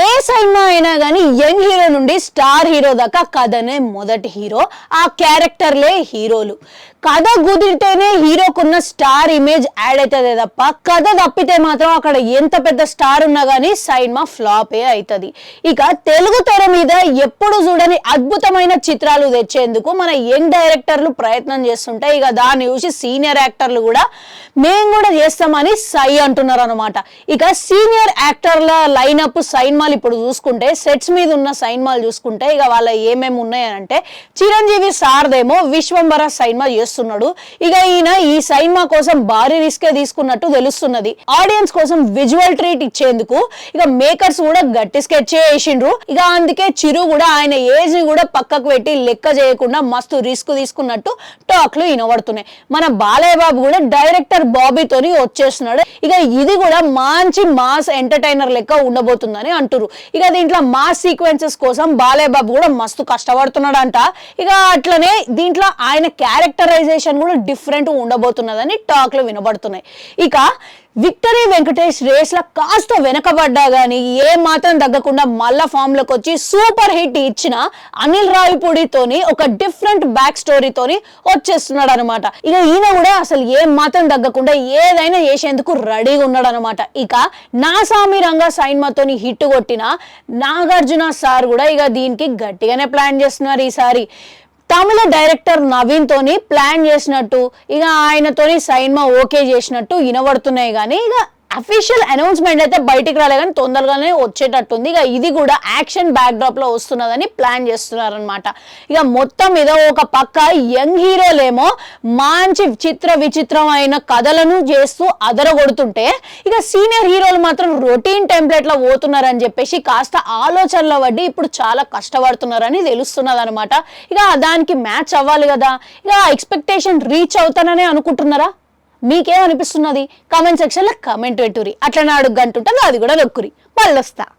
ఏ cinema అయినా కానీ young hero నుండి స్టార్ హీరో దాకా కథనే మొదటి హీరో, ఆ క్యారెక్టర్లే హీరోలు. కథ కుదిరితేనే హీరోకున్న స్టార్ ఇమేజ్ యాడ్ అవుతుంది తప్ప కథ తప్పితే మాత్రం అక్కడ ఎంత పెద్ద స్టార్ ఉన్నా కానీ సినిమా ఫ్లాపే అవుతుంది. ఇక తెలుగు తెర మీద ఎప్పుడు చూడని అద్భుతమైన చిత్రాలు తెచ్చేందుకు మన యంగ్ డైరెక్టర్లు ప్రయత్నం చేస్తుంటే ఇక దాన్ని చూసి సీనియర్ యాక్టర్లు కూడా మేము కూడా చేస్తామని సై అంటున్నారు అనమాట. ఇక సీనియర్ యాక్టర్ల లైనప్ సినిమాలు ఇప్పుడు చూసుకుంటే సెట్స్ మీద ఉన్న సినిమాలు చూసుకుంటే ఇక వాళ్ళ ఏమేమి ఉన్నాయంటే చిరంజీవి సార్దేమో విశ్వంబర సినిమా చేస్తున్నాడు. ఇక ఈయన ఈ సినిమా కోసం భారీ రిస్కే తీసుకున్నట్టు తెలుస్తున్నది. ఆడియన్స్ కోసం విజువల్ ట్రీట్ ఇచ్చేందుకు ఇక మేకర్స్ కూడా గట్టి స్కెచ్ వేసిండ్రు. ఇక అందుకే చిరు కూడా ఆయన ఏజ్ ని కూడా పక్కకు పెట్టి లెక్క చేయకుండా మస్తు రిస్క్ తీసుకున్నట్టు టాక్లు వినబడుతున్నాయి. మన బాలయ్య బాబు కూడా డైరెక్టర్ బాబీతోని వచ్చేస్తున్నాడు. ఇక ఇది కూడా మంచి మాస్ ఎంటర్టైనర్ లెక్క ఉండబోతుందని అంటారు. ఇక దీంట్లో మాస్ సీక్వెన్సెస్ కోసం బాలయ్య బాబు కూడా మస్తు కష్టపడుతున్నాడంట. ఇక అట్లనే దీంట్లో ఆయన క్యారెక్టరైజేషన్ కూడా డిఫరెంట్ ఉండబోతున్నదని టాక్లు వినబడుతున్నాయి. ఇక విక్టరీ వెంకటేష్ రేస్ లా కాస్త వెనకబడ్డా గానీ ఏ మాత్రం తగ్గకుండా మళ్ళా ఫామ్ లోకి వచ్చి సూపర్ హిట్ ఇచ్చిన అనిల్ రావిపూడితోని ఒక డిఫరెంట్ బ్యాక్ స్టోరీతోని వచ్చేస్తున్నాడు అనమాట. ఇక ఈయన కూడా అసలు ఏ మాత్రం తగ్గకుండా ఏదైనా చేసేందుకు రెడీగా ఉన్నాడు అనమాట. ఇక నా సామి రంగా సినిమాతోని హిట్ కొట్టిన నాగార్జున సార్ కూడా ఇక దీనికి గట్టిగానే ప్లాన్ చేస్తున్నారు. ఈసారి తమిళ డైరెక్టర్ నవీన్ తోని ప్లాన్ చేసినట్టు ఇక ఆయనతోని సినిమా ఓకే చేసినట్టు వినబడుతున్నాయి. కానీ ఇక అఫీషియల్ అనౌన్స్మెంట్ అయితే బయటికి రాలే కానీ తొందరగానే వచ్చేటట్టుంది. ఇక ఇది కూడా యాక్షన్ బ్యాక్ డ్రాప్ లో వస్తున్నదని ప్లాన్ చేస్తున్నారు అనమాట. ఇక మొత్తం మీద ఒక పక్క యంగ్ హీరోలేమో మంచి చిత్ర విచిత్రమైన కథలను చేస్తూ అదరగొడుతుంటే ఇక సీనియర్ హీరోలు మాత్రం రొటీన్ టెంప్లెట్ లో పోతున్నారని చెప్పేసి కాస్త ఆలోచనల వడ్డీ ఇప్పుడు చాలా కష్టపడుతున్నారని తెలుస్తున్నది అనమాట. ఇక దానికి మ్యాచ్ అవ్వాలి కదా, ఇక ఎక్స్పెక్టేషన్ రీచ్ అవుతానని అనుకుంటున్నారా? మీకేమనిపిస్తున్నది? కామెంట్ సెక్షన్ లో కామెంట్ పెట్టురి. అట్లా అడుగు గంటుంటుంది, అది కూడా నొక్కురి. మళ్ళొస్తా.